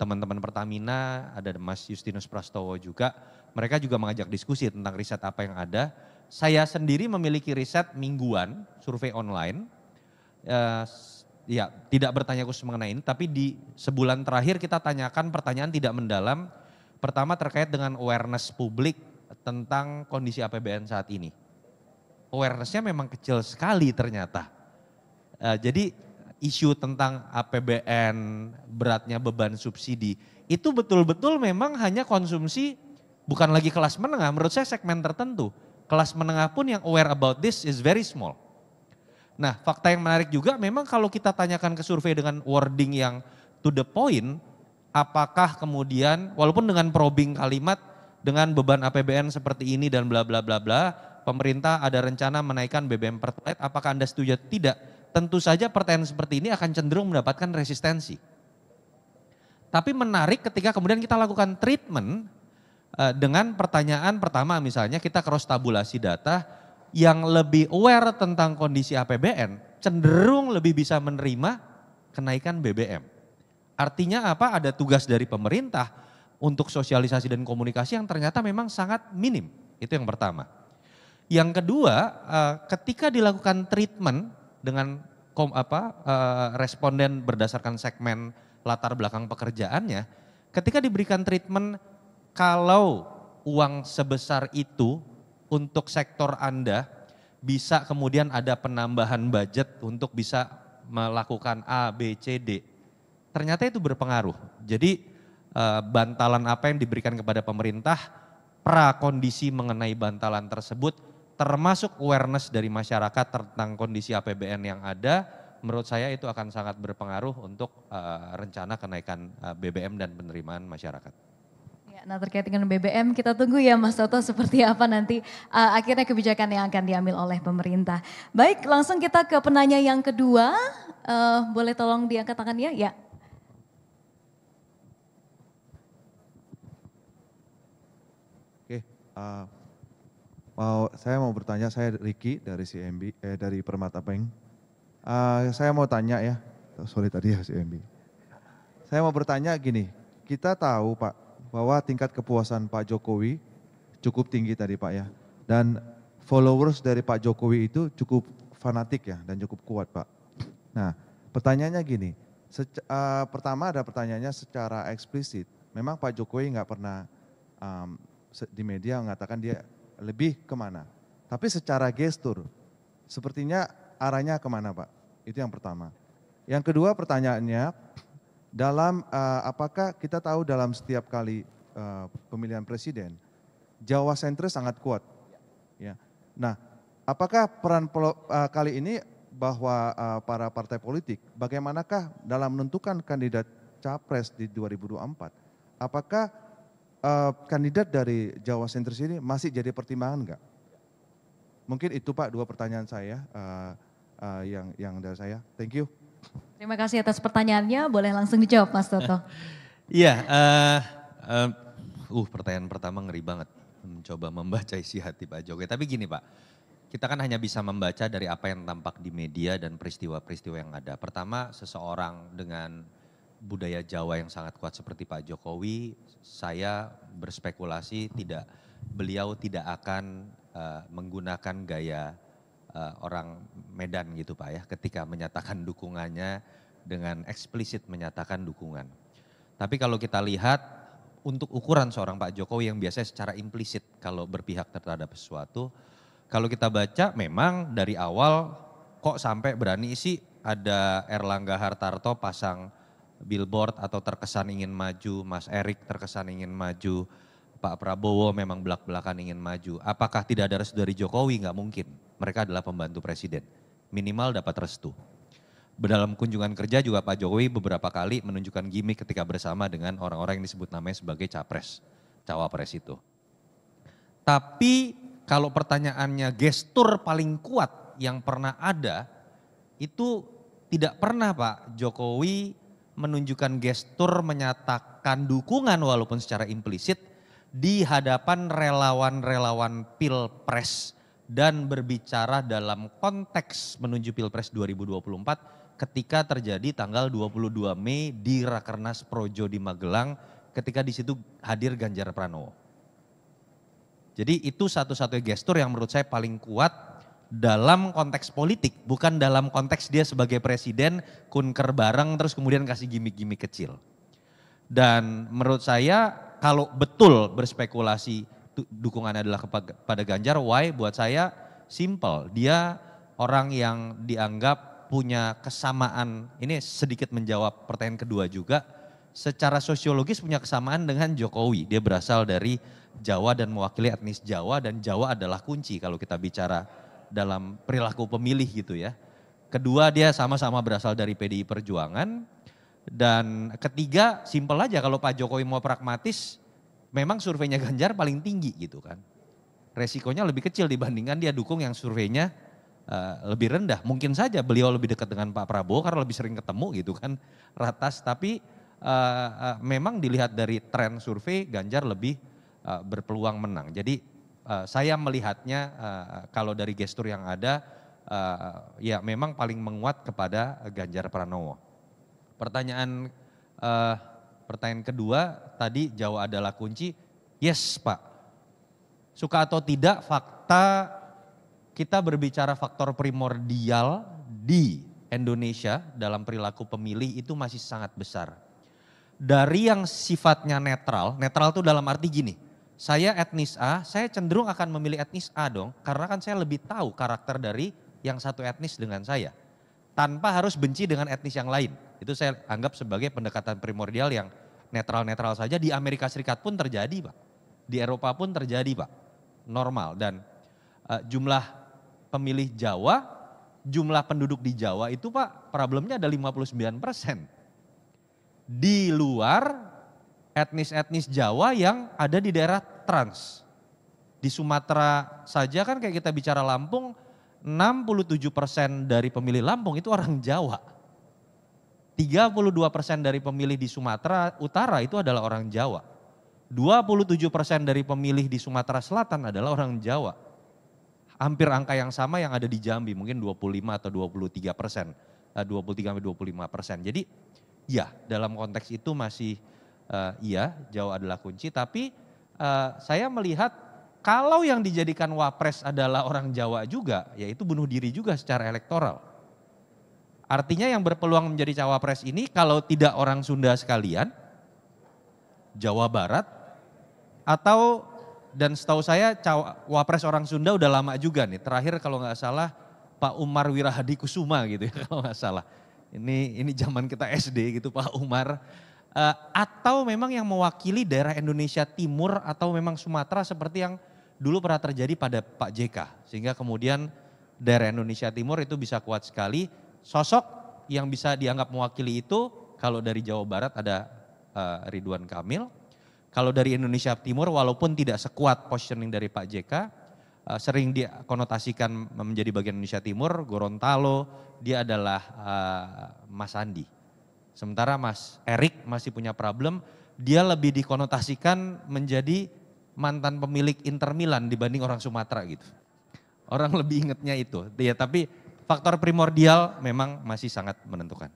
teman-teman Pertamina, ada Mas Justinus Prastowo juga. Mereka juga mengajak diskusi tentang riset apa yang ada. Saya sendiri memiliki riset mingguan, survei online. Ya, tidak bertanya khusus mengenai ini, tapi di sebulan terakhir kita tanyakan pertanyaan tidak mendalam. Pertama terkait dengan awareness publik tentang kondisi APBN saat ini. Awarenessnya memang kecil sekali ternyata. Jadi isu tentang APBN, beratnya beban subsidi, itu betul-betul memang hanya konsumsi bukan lagi kelas menengah, menurut saya segmen tertentu. Kelas menengah pun yang aware about this is very small. Nah, fakta yang menarik juga memang kalau kita tanyakan ke survei dengan wording yang to the point, apakah kemudian walaupun dengan probing kalimat dengan beban APBN seperti ini dan bla bla bla bla, pemerintah ada rencana menaikkan BBM Pertalite, apakah Anda setuju atau tidak? Tentu saja pertanyaan seperti ini akan cenderung mendapatkan resistensi. Tapi menarik ketika kemudian kita lakukan treatment dengan pertanyaan pertama, misalnya kita cross tabulasi data, yang lebih aware tentang kondisi APBN cenderung lebih bisa menerima kenaikan BBM. Artinya apa? Ada tugas dari pemerintah untuk sosialisasi dan komunikasi yang ternyata memang sangat minim. Itu yang pertama. Yang kedua, ketika dilakukan treatment dengan responden berdasarkan segmen latar belakang pekerjaannya, ketika diberikan treatment kalau uang sebesar itu untuk sektor Anda bisa kemudian ada penambahan budget untuk bisa melakukan A, B, C, D. Ternyata itu berpengaruh. Jadi bantalan apa yang diberikan kepada pemerintah, prakondisi mengenai bantalan tersebut, termasuk awareness dari masyarakat tentang kondisi APBN yang ada, menurut saya itu akan sangat berpengaruh untuk rencana kenaikan BBM dan penerimaan masyarakat. Nah, terkait dengan BBM kita tunggu ya Mas Toto seperti apa nanti akhirnya kebijakan yang akan diambil oleh pemerintah. Baik, langsung kita ke penanya yang kedua. Boleh tolong diangkat tangannya? Ya. Oke, saya mau bertanya, saya Ricky dari CMB, dari Permata Bank. Saya mau tanya ya, sorry tadi ya CMB. Saya mau bertanya gini, kita tahu Pak, bahwa tingkat kepuasan Pak Jokowi cukup tinggi tadi Pak ya. Dan followers dari Pak Jokowi itu cukup fanatik ya dan cukup kuat Pak. Nah pertanyaannya gini, pertama ada pertanyaannya secara eksplisit. Memang Pak Jokowi nggak pernah di media mengatakan dia lebih kemana. Tapi secara gestur sepertinya arahnya kemana Pak? Itu yang pertama. Yang kedua pertanyaannya, dalam apakah kita tahu dalam setiap kali pemilihan presiden, Jawa sentris sangat kuat. Ya. Nah, apakah peran kali ini bahwa para partai politik, bagaimanakah dalam menentukan kandidat capres di 2024? Apakah kandidat dari Jawa sentris ini masih jadi pertimbangan enggak? Mungkin itu Pak dua pertanyaan saya yang dari saya. Thank you. Terima kasih atas pertanyaannya, boleh langsung dijawab Mas Toto. Iya, pertanyaan pertama ngeri banget, mencoba membaca isi hati Pak Jokowi. Tapi gini Pak, kita kan hanya bisa membaca dari apa yang tampak di media dan peristiwa-peristiwa yang ada. Pertama, seseorang dengan budaya Jawa yang sangat kuat seperti Pak Jokowi, saya berspekulasi beliau tidak akan menggunakan gaya orang Medan gitu Pak ya, ketika menyatakan dukungannya dengan eksplisit menyatakan dukungan. Tapi kalau kita lihat untuk ukuran seorang Pak Jokowi yang biasanya secara implisit kalau berpihak terhadap sesuatu, kalau kita baca memang dari awal kok sampai berani sih ada Erlangga Hartarto pasang billboard atau terkesan ingin maju, Mas Erik terkesan ingin maju, Pak Prabowo memang belak-belakan ingin maju. Apakah tidak ada restu dari Jokowi? Nggak mungkin. Mereka adalah pembantu presiden. Minimal dapat restu. Dalam kunjungan kerja juga Pak Jokowi beberapa kali menunjukkan gimmick ketika bersama dengan orang-orang yang disebut namanya sebagai capres, cawapres itu. Tapi kalau pertanyaannya gestur paling kuat yang pernah ada, itu tidak pernah Pak Jokowi menunjukkan gestur menyatakan menyatakan dukungan walaupun secara implisit di hadapan relawan-relawan Pilpres dan berbicara dalam konteks menuju Pilpres 2024 ketika terjadi tanggal 22 Mei di Rakernas Projo di Magelang ketika di situ hadir Ganjar Pranowo. Jadi itu satu-satunya gestur yang menurut saya paling kuat dalam konteks politik, bukan dalam konteks dia sebagai presiden kunker bareng terus kemudian kasih gimmick-gimmick kecil. Dan menurut saya kalau betul berspekulasi dukungannya adalah kepada Ganjar, why? Buat saya simple, dia orang yang dianggap punya kesamaan, ini sedikit menjawab pertanyaan kedua juga, secara sosiologis punya kesamaan dengan Jokowi. Dia berasal dari Jawa dan mewakili etnis Jawa dan Jawa adalah kunci kalau kita bicara dalam perilaku pemilih gitu ya. Kedua dia sama-sama berasal dari PDI Perjuangan. Dan ketiga simpel aja kalau Pak Jokowi mau pragmatis memang surveinya Ganjar paling tinggi gitu kan. Resikonya lebih kecil dibandingkan dia dukung yang surveinya lebih rendah. Mungkin saja beliau lebih dekat dengan Pak Prabowo karena lebih sering ketemu gitu kan ratas. Tapi memang dilihat dari tren survei Ganjar lebih berpeluang menang. Jadi saya melihatnya kalau dari gestur yang ada ya memang paling menguat kepada Ganjar Pranowo. Pertanyaan kedua tadi Jawa adalah kunci. Yes Pak, suka atau tidak fakta kita berbicara faktor primordial di Indonesia dalam perilaku pemilih itu masih sangat besar. Dari yang sifatnya netral itu dalam arti gini. Saya etnis A, saya cenderung akan memilih etnis A dong. Karena kan saya lebih tahu karakter dari yang satu etnis dengan saya. Tanpa harus benci dengan etnis yang lain. Itu saya anggap sebagai pendekatan primordial yang netral-netral saja. Di Amerika Serikat pun terjadi Pak. Di Eropa pun terjadi Pak. Normal. Dan jumlah pemilih Jawa, jumlah penduduk di Jawa itu Pak problemnya ada 59%. Di luar etnis-etnis Jawa yang ada di daerah trans. Di Sumatera saja kan kayak kita bicara Lampung, 67% dari pemilih Lampung itu orang Jawa. 32% dari pemilih di Sumatera Utara itu adalah orang Jawa. 27% dari pemilih di Sumatera Selatan adalah orang Jawa. Hampir angka yang sama yang ada di Jambi, mungkin 25 atau 23%. 23-25%. Jadi ya dalam konteks itu masih iya Jawa adalah kunci, tapi saya melihat kalau yang dijadikan wapres adalah orang Jawa juga, yaitu bunuh diri juga secara elektoral. Artinya yang berpeluang menjadi cawapres ini kalau tidak orang Sunda sekalian, Jawa Barat, atau dan setahu saya wapres orang Sunda udah lama juga nih, terakhir kalau nggak salah Pak Umar Wirahadi Kusuma gitu ya kalau nggak salah. Ini zaman kita SD gitu Pak Umar. Atau memang yang mewakili daerah Indonesia Timur atau memang Sumatera seperti yang dulu pernah terjadi pada Pak JK. Sehingga kemudian daerah Indonesia Timur itu bisa kuat sekali. Sosok yang bisa dianggap mewakili itu kalau dari Jawa Barat ada Ridwan Kamil. Kalau dari Indonesia Timur walaupun tidak sekuat positioning dari Pak JK, sering dikonotasikan menjadi bagian Indonesia Timur, Gorontalo, dia adalah Mas Andi. Sementara Mas Erik masih punya problem, dia lebih dikonotasikan menjadi mantan pemilik Inter Milan dibanding orang Sumatera gitu. Orang lebih ingetnya itu, ya tapi faktor primordial memang masih sangat menentukan.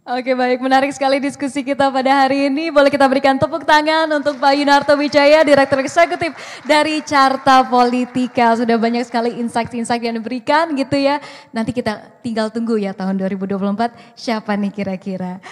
Oke baik, menarik sekali diskusi kita pada hari ini. Boleh kita berikan tepuk tangan untuk Pak Yunarto Wijaya, Direktur Eksekutif dari Carta Politika. Sudah banyak sekali insight-insight yang diberikan gitu ya. Nanti kita tinggal tunggu ya tahun 2024 siapa nih kira-kira.